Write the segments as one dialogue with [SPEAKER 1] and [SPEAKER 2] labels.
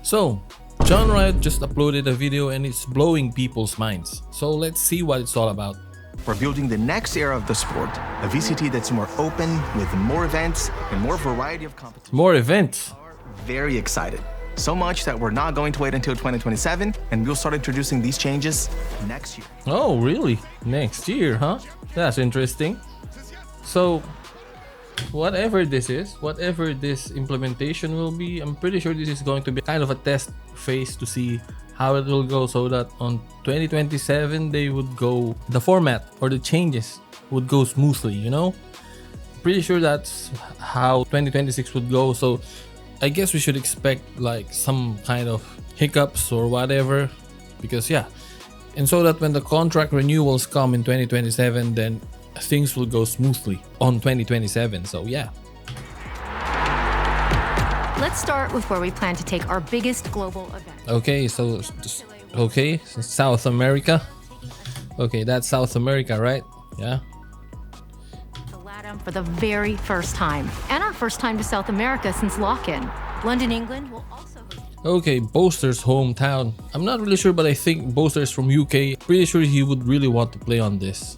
[SPEAKER 1] So, John Riot just uploaded a video and it's blowing people's minds. So let's see what it's all about.
[SPEAKER 2] We're building the next era of the sport, a VCT that's more open, with more events and more variety of competition.
[SPEAKER 1] More events.
[SPEAKER 2] Very excited. So much that we're not going to wait until 2027, and we'll start introducing these changes next year.
[SPEAKER 1] Oh, really? Next year, huh? That's interesting. So, whatever this is, whatever this implementation will be, I'm pretty sure this is going to be kind of a test phase to see how it will go, so that on 2027 they would go, the format or the changes would go smoothly, you know? Pretty sure that's how 2026 would go. So I guess we should expect like some kind of hiccups or whatever, because yeah, and so that when the contract renewals come in 2027, then things will go smoothly on 2027. So yeah.
[SPEAKER 3] Let's start with where we plan to take our biggest global event.
[SPEAKER 1] Okay, so South America. Okay, that's South America, right? Yeah.
[SPEAKER 3] To LATAM for the very first time, and our first time to South America since lock-in. London, England will also host.
[SPEAKER 1] Okay, Boaster's hometown. I'm not really sure, but I think Boaster's from UK. Pretty sure he would really want to play on this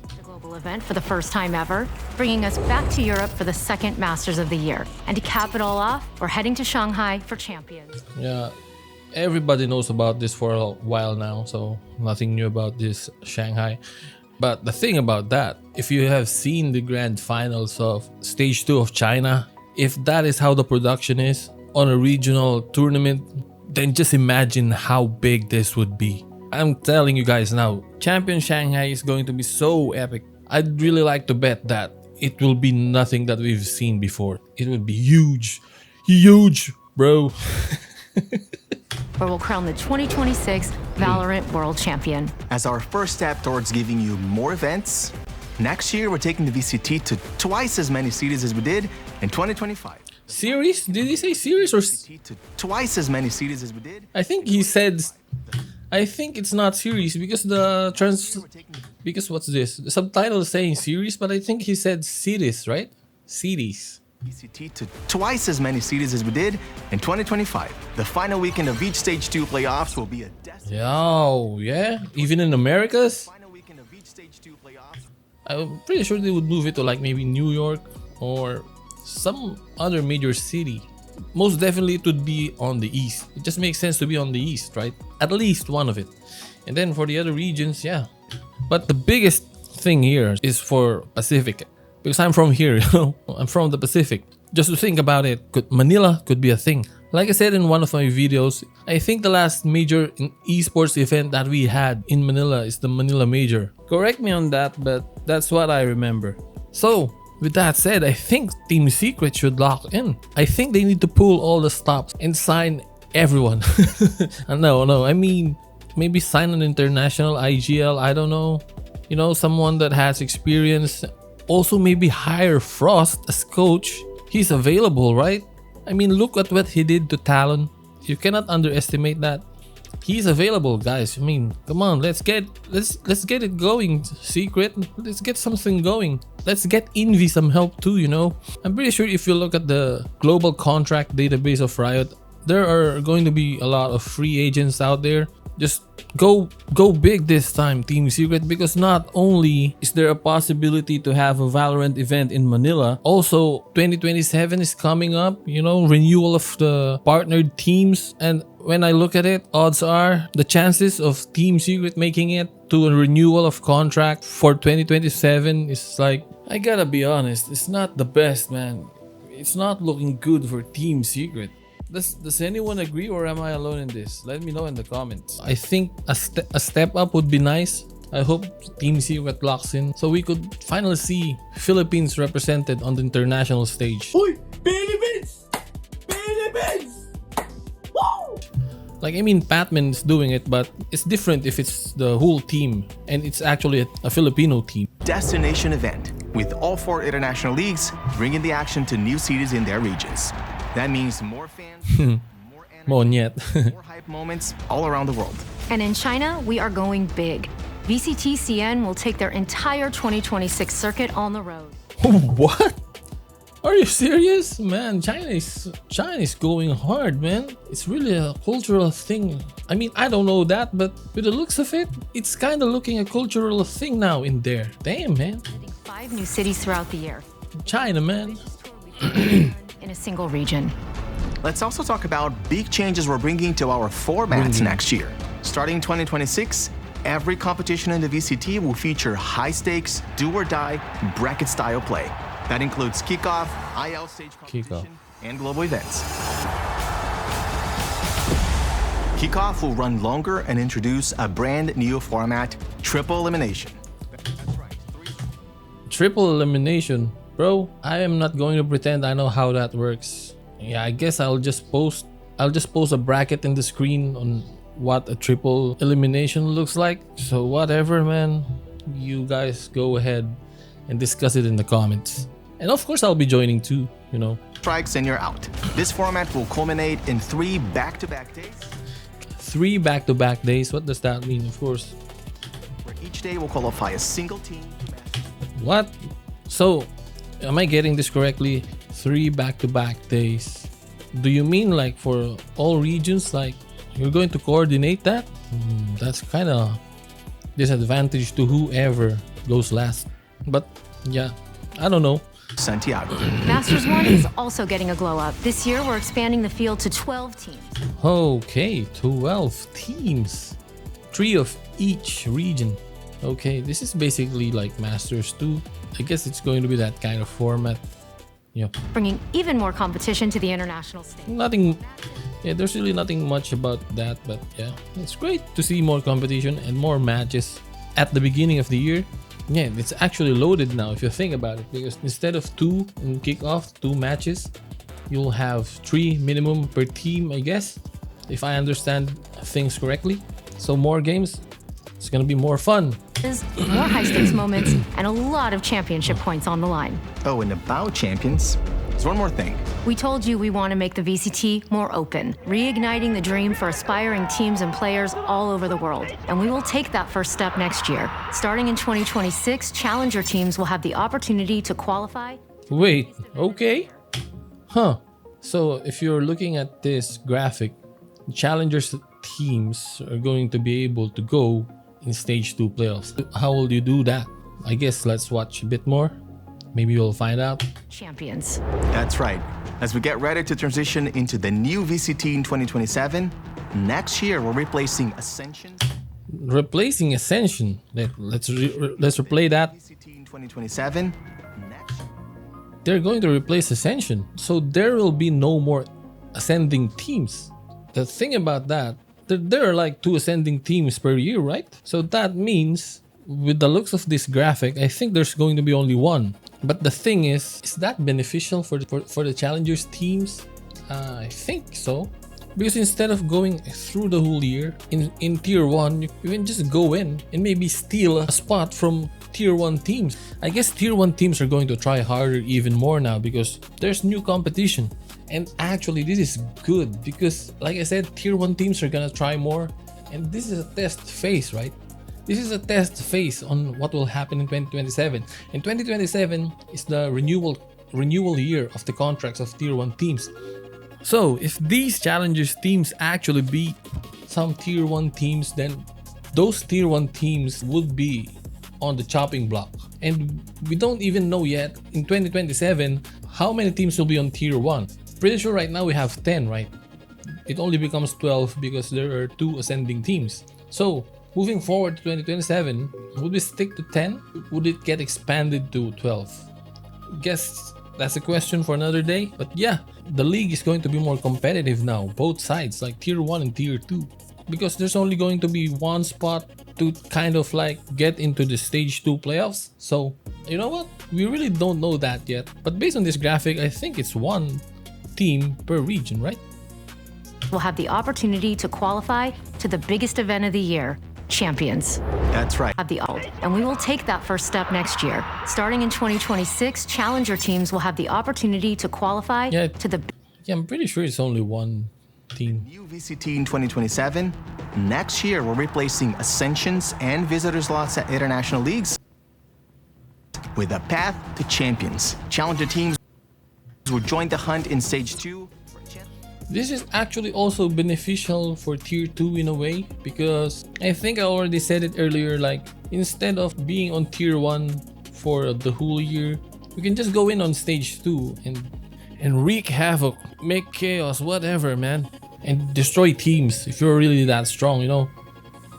[SPEAKER 3] Event for the first time ever, bringing us back to Europe for the second Masters of the year. And to cap it all off, we're heading to Shanghai for Champions.
[SPEAKER 1] Yeah, everybody knows about this for a while now, so nothing new about this Shanghai. But the thing about that, if you have seen the grand finals of Stage 2 of China, if that is how the production is on a regional tournament, then just imagine how big this would be. I'm telling you guys now, Champion Shanghai is going to be so epic. I'd really like to bet that it will be nothing that we've seen before. It would be huge. Huge, bro.
[SPEAKER 3] Where we'll crown the 2026 Valorant World Champion.
[SPEAKER 2] As our first step towards giving you more events, next year we're taking the VCT to twice as many cities as we did in 2025.
[SPEAKER 1] Series? Did he say series or?
[SPEAKER 2] VCT to twice as many cities as we did.
[SPEAKER 1] I think he said. I think it's not series because because what's this? The subtitle is saying series, but I think he said cities, right? Cities.
[SPEAKER 2] VCT to twice as many cities as we did in 2025. The final weekend of each Stage 2 playoffs will be a destination.
[SPEAKER 1] Oh, yeah? Even in Americas?
[SPEAKER 2] Final weekend of each Stage 2 playoffs.
[SPEAKER 1] I'm pretty sure they would move it to like maybe New York or some other major city. Most definitely it would be on the east. It just makes sense to be on the east, right? At least one of it. And then for the other regions, yeah. But the biggest thing here is for Pacific. Because I'm from here, you know? I'm from the Pacific. Just to think about it, Manila could be a thing. Like I said in one of my videos, I think the last major esports event that we had in Manila is the Manila Major. Correct me on that, but that's what I remember. So, with that said, I think Team Secret should lock in. I think they need to pull all the stops and sign everyone. No, I mean, maybe sign an international IGL, I don't know. You know, someone that has experience. Also, maybe hire Frost as coach. He's available, right? I mean, look at what he did to Talon. You cannot underestimate that. He's available, guys. I mean, come on, let's get it going, Secret. Let's get something going. Let's get Envy some help too, you know. I'm pretty sure if you look at the global contract database of Riot, there are going to be a lot of free agents out there. Just go big this time, Team Secret, because not only is there a possibility to have a Valorant event in Manila, also 2027 is coming up, you know, renewal of the partnered teams. And when I look at it, odds are the chances of Team Secret making it to a renewal of contract for 2027 is like, I gotta be honest, it's not the best, man. It's not looking good for Team Secret. Does anyone agree, or am I alone in this? Let me know in the comments. I think a step up would be nice. I hope Team Secret locks in so we could finally see Philippines represented on the international stage.
[SPEAKER 4] Uy! Philippines! Philippines! Woo!
[SPEAKER 1] Like, I mean, Patman's doing it, but it's different if it's the whole team and it's actually a Filipino team.
[SPEAKER 2] Destination event with all 4 international leagues bringing the action to new cities in their regions. That means more fans, more energy, more hype moments all around the world.
[SPEAKER 3] And in China, we are going big. VCT CN will take their entire 2026 circuit on the road.
[SPEAKER 1] What? Are you serious? Man, China is going hard, man. It's really a cultural thing. I mean, I don't know that, but with the looks of it, it's kind of looking a cultural thing now in there. Damn, man.
[SPEAKER 3] 5 new cities throughout the year.
[SPEAKER 1] China, man.
[SPEAKER 3] In a single region.
[SPEAKER 2] Let's also talk about big changes we're bringing to our formats next year. Starting 2026, every competition in the VCT will feature high-stakes, do-or-die, bracket-style play. That includes Kickoff, IL stage competition, and global events. Kickoff will run longer and introduce a brand new format, Triple Elimination.
[SPEAKER 1] Triple elimination. Bro, I am not going to pretend I know how that works. Yeah, I guess I'll just post a bracket in the screen on what a triple elimination looks like. So whatever, man. You guys go ahead and discuss it in the comments. And of course, I'll be joining too, you know.
[SPEAKER 2] Strikes and you're out. This format will culminate in 3 back-to-back days.
[SPEAKER 1] 3 back-to-back days? What does that mean, of course?
[SPEAKER 2] Where each day will qualify a single team.
[SPEAKER 1] What? So, am I getting this correctly? 3 back-to-back days. Do you mean like for all regions, like you're going to coordinate that? That's kind of disadvantage to whoever goes last. But yeah, I don't know.
[SPEAKER 2] Santiago.
[SPEAKER 3] Masters 1 is also getting a glow up. This year, we're expanding the field to 12 teams.
[SPEAKER 1] Okay, 12 teams. 3 of each region. Okay, this is basically like Masters 2. I guess it's going to be that kind of format. Yeah.
[SPEAKER 3] Bringing even more competition to the international stage.
[SPEAKER 1] There's really nothing much about that, but yeah, it's great to see more competition and more matches at the beginning of the year. Yeah, it's actually loaded now if you think about it, because instead of 2 in Kickoff, 2 matches, you'll have 3 minimum per team, I guess, if I understand things correctly. So more games, it's gonna be more fun.
[SPEAKER 3] More high-stakes moments and a lot of championship points on the line.
[SPEAKER 2] Oh, and about champions, there's one more thing.
[SPEAKER 3] We told you we want to make the VCT more open, reigniting the dream for aspiring teams and players all over the world. And we will take that first step next year. Starting in 2026, challenger teams will have the opportunity to qualify.
[SPEAKER 1] Wait, okay? Huh. So if you're looking at this graphic, challengers teams are going to be able to go in stage 2 playoffs. How will you do that? I guess let's watch a bit more. Maybe we'll find out.
[SPEAKER 3] Champions.
[SPEAKER 2] That's right. As we get ready to transition into the new VCT in 2027, next year we're replacing Ascension.
[SPEAKER 1] Replacing Ascension. Let's replay that.
[SPEAKER 2] VCT in 2027.
[SPEAKER 1] They're going to replace Ascension, so there will be no more ascending teams. The thing about that, there are like 2 ascending teams per year, right? So that means, with the looks of this graphic, I think there's going to be only 1. But the thing is that beneficial for the challengers teams? I think so. Because instead of going through the whole year in tier 1, you can just go in and maybe steal a spot from tier 1 teams. I guess tier 1 teams are going to try harder even more now because there's new competition. And actually this is good because, like I said, tier 1 teams are gonna try more, and this is a test phase, right? This is a test phase on what will happen in 2027. And 2027 is the renewal year of the contracts of tier 1 teams. So if these challengers teams actually beat some tier 1 teams, then those tier 1 teams would be on the chopping block. And we don't even know yet in 2027 how many teams will be on tier 1. Pretty sure right now we have 10, right? It only becomes 12 because there are 2 ascending teams. So moving forward to 2027, would we stick to 10? Would it get expanded to 12? Guess that's a question for another day. But yeah, the league is going to be more competitive now, both sides, like tier 1 and tier 2. Because there's only going to be 1 spot to kind of like get into the stage 2 playoffs. So, you know what? We really don't know that yet. But based on this graphic, I think it's 1 team per region, right?
[SPEAKER 3] Will have the opportunity to qualify to the biggest event of the year, Champions.
[SPEAKER 2] That's right.
[SPEAKER 3] And we will take that first step next year. Starting in 2026, challenger teams will have the opportunity to qualify to the...
[SPEAKER 1] Yeah, I'm pretty sure it's only 1 team.
[SPEAKER 2] New VCT in 2027. Next year, we're replacing Ascensions and Visitors Lots at international leagues with a path to champions. Challenger teams will join the hunt in Stage 2.
[SPEAKER 1] This is actually also beneficial for Tier 2 in a way, because I think I already said it earlier, like instead of being on Tier 1 for the whole year, you can just go in on Stage 2 and wreak havoc, make chaos, whatever, man, and destroy teams if you're really that strong, you know.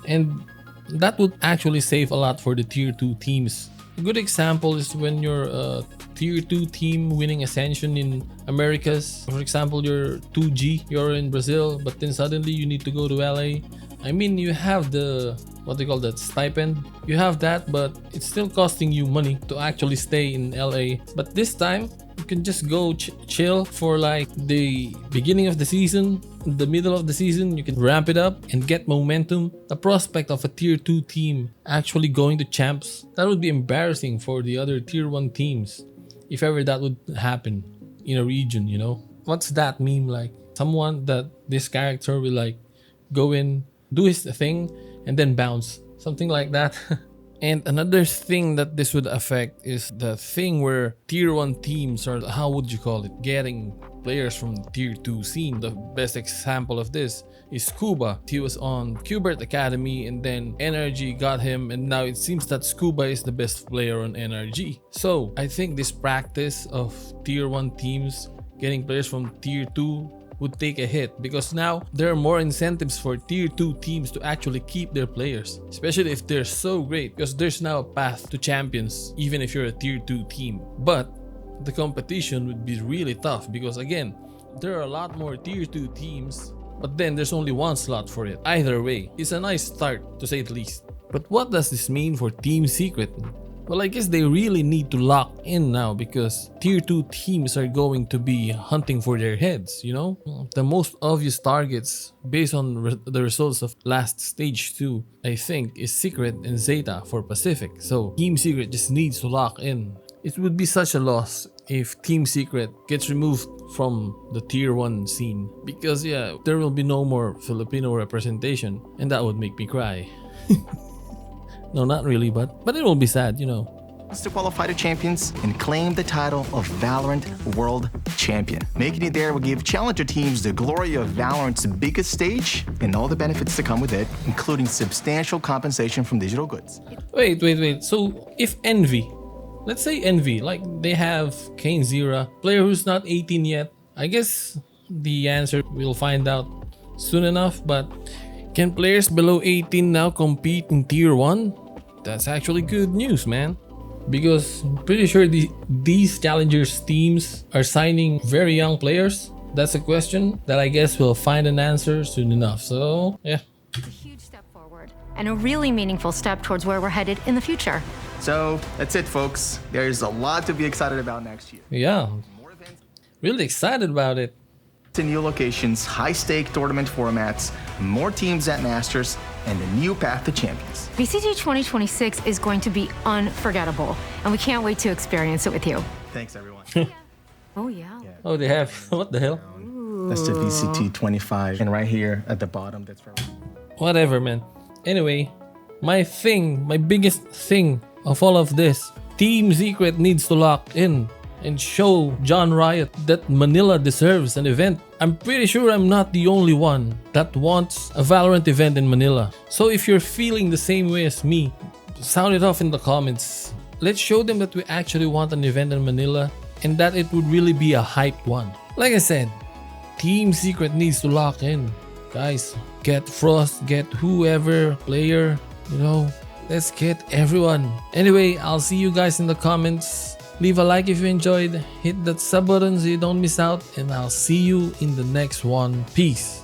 [SPEAKER 1] And that would actually save a lot for the Tier 2 teams. A good example is when you're a Tier 2 team winning Ascension in Americas. For example, you're 2G, you're in Brazil, but then suddenly you need to go to LA. I mean, you have the, what they call that, stipend. You have that, but it's still costing you money to actually stay in LA. But this time, you can just go chill for like the beginning of the season, the middle of the season. You can ramp it up and get momentum. The prospect of a Tier 2 team actually going to champs, that would be embarrassing for the other Tier 1 teams if ever that would happen in a region, you know. What's that meme like? Someone that this character will like go in, do his thing, and then bounce. Something like that. And another thing that this would affect is the thing where Tier 1 teams, or how would you call it, getting players from the Tier 2 scene. The best example of this is Scuba. He was on Qbert Academy and then NRG got him, and now it seems that Scuba is the best player on NRG. So I think this practice of Tier 1 teams getting players from Tier 2 would take a hit, because now there are more incentives for Tier 2 teams to actually keep their players, especially if they're so great, because there's now a path to champions even if you're a Tier 2 team. But the competition would be really tough, because again, there are a lot more Tier 2 teams, but then there's only one slot for it. Either way, it's a nice start to say the least. But what does this mean for Team Secret? Well, I guess they really need to lock in now, because Tier 2 teams are going to be hunting for their heads, you know? The most obvious targets based on the results of last Stage 2, I think, is Secret and Zeta for Pacific. So Team Secret just needs to lock in. It would be such a loss if Team Secret gets removed from the Tier 1 scene, because yeah, there will be no more Filipino representation, and that would make me cry. No, not really, but it will be sad, you know.
[SPEAKER 2] To qualify to champions and claim the title of Valorant World Champion. Making it there will give challenger teams the glory of Valorant's biggest stage and all the benefits that come with it, including substantial compensation from digital goods.
[SPEAKER 1] Wait. So if Envy, let's say Envy, like they have Kane Zira, player who's not 18 yet, I guess the answer we'll find out soon enough, but can players below 18 now compete in Tier 1? That's actually good news, man. Because I'm pretty sure these challengers teams are signing very young players. That's a question that I guess we'll find an answer soon enough. So, yeah.
[SPEAKER 3] It's a huge step forward and a really meaningful step towards where we're headed in the future.
[SPEAKER 2] So, that's it, folks. There's a lot to be excited about next year.
[SPEAKER 1] Yeah.
[SPEAKER 2] More events,
[SPEAKER 1] Really excited about it.
[SPEAKER 2] to new locations, high-stake tournament formats, more teams at Masters, and a new path to champions.
[SPEAKER 3] VCT 2026 is going to be unforgettable, and we can't wait to experience it with you.
[SPEAKER 2] Thanks, everyone.
[SPEAKER 3] Oh, yeah.
[SPEAKER 1] Oh, they have. What the hell?
[SPEAKER 2] That's the VCT 25, and right here at the bottom, that's for...
[SPEAKER 1] Whatever, man. Anyway, my biggest thing of all of this, Team Secret needs to lock in and show John Riot that Manila deserves an event. I'm pretty sure I'm not the only one that wants a Valorant event in Manila. So if you're feeling the same way as me, sound it off in the comments. Let's show them that we actually want an event in Manila and that it would really be a hyped one. Like I said, Team Secret needs to lock in. Guys, get Frost, get whoever player, you know, let's get everyone. Anyway, I'll see you guys in the comments. Leave a like if you enjoyed, hit that sub button so you don't miss out, and I'll see you in the next one. Peace.